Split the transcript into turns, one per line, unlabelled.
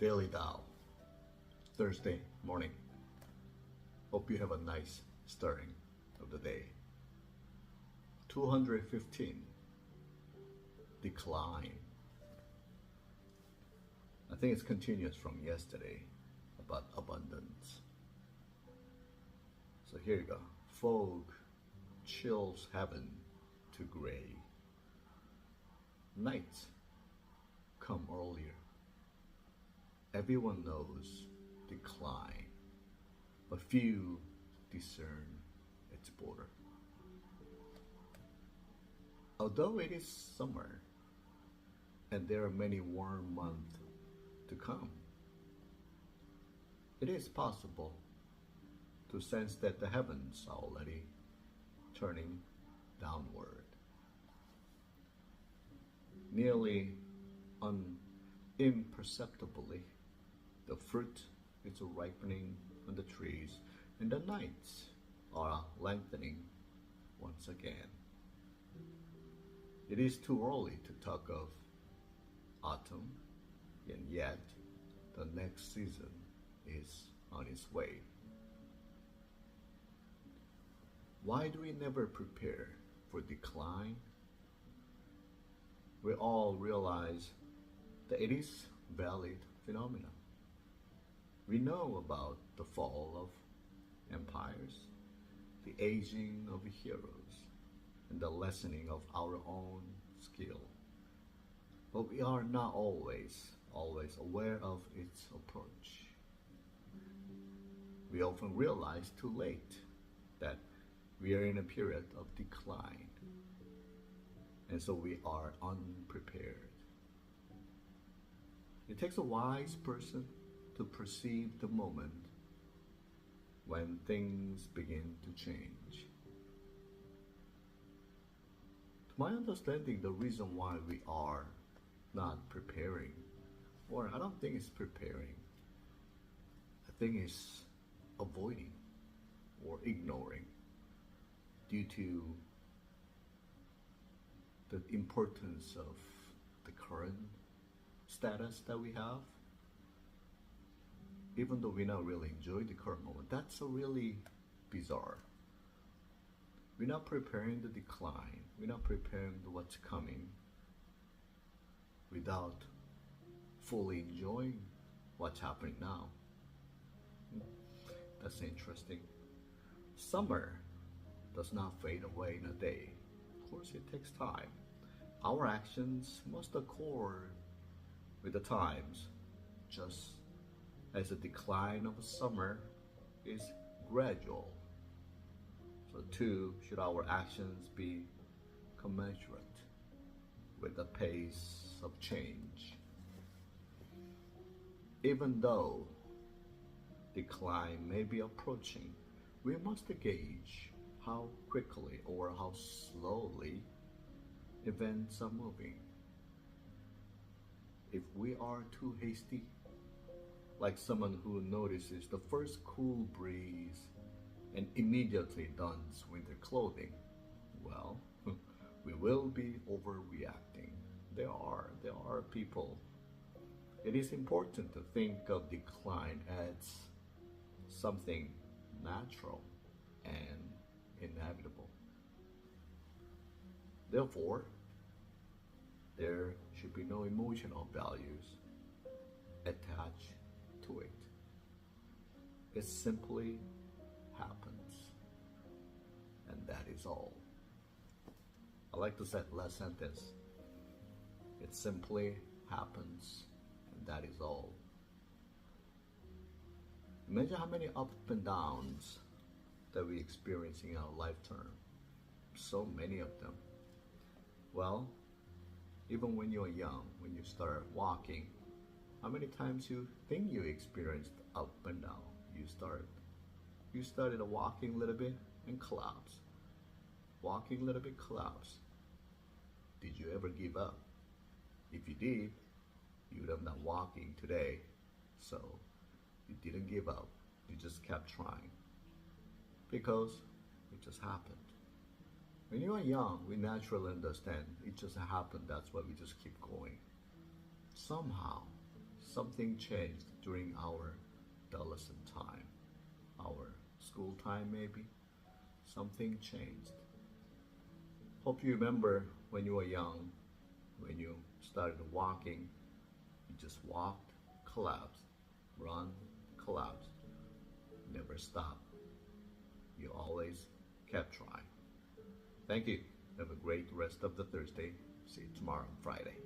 Daily Dow, Thursday morning. Hope you have a nice starting of the day. 215, decline. I think it's continuous from yesterday about abundance. So here you go. Fog chills heaven to gray. Nights come earlier. Everyone knows decline, but few discern its border. Although it is summer, and there are many warm months to come, it is possible to sense that the heavens are already turning downward. Nearly imperceptibly, the fruit is ripening on the trees, and the nights are lengthening once again. It is too early to talk of autumn, and yet the next season is on its way. Why do we never prepare for decline? We all realize that it is valid phenomenon. We know about the fall of empires, the aging of heroes, and the lessening of our own skill. But we are not always aware of its approach. We often realize too late that we are in a period of decline, and so we are unprepared. It takes a wise person to perceive the moment when things begin to change. To my understanding, the reason why we are not preparing, or I don't think it's preparing, I think it's avoiding or ignoring due to the importance of the current status that we have. Even though we not really enjoy the current moment, that's a really bizarre. We're not preparing the decline. We're not preparing what's coming without fully enjoying what's happening now. That's interesting. Summer does not fade away in a day. Of course, it takes time. Our actions must accord with the times, just as the decline of summer is gradual. So too should our actions be commensurate with the pace of change. Even though decline may be approaching, we must gauge how quickly or how slowly events are moving. If we are too hasty, like someone who notices the first cool breeze and immediately dons winter clothing, well, we will be overreacting. There are people. It is important to think of decline as something natural and inevitable. Therefore, there should be no emotional values attached to it. It simply happens, and that is all. I like to say last sentence. It simply happens, and that is all. Imagine how many ups and downs that we experience in our lifetime. So many of them. Well, even when you're young, when you start walking, how many times you think you experienced up and down? You started walking a little bit and collapse. Walking a little bit, collapse. Did you ever give up? If you did, you would have not walking today. So you didn't give up. You just kept trying. Because it just happened. When you are young, we naturally understand it just happened. That's why we just keep going. Somehow, something changed during our adolescent time, our school time maybe. Something changed. Hope you remember when you were young, when you started walking, you just walked, collapsed, run, collapsed, never stopped. You always kept trying. Thank you. Have a great rest of the Thursday. See you tomorrow, Friday.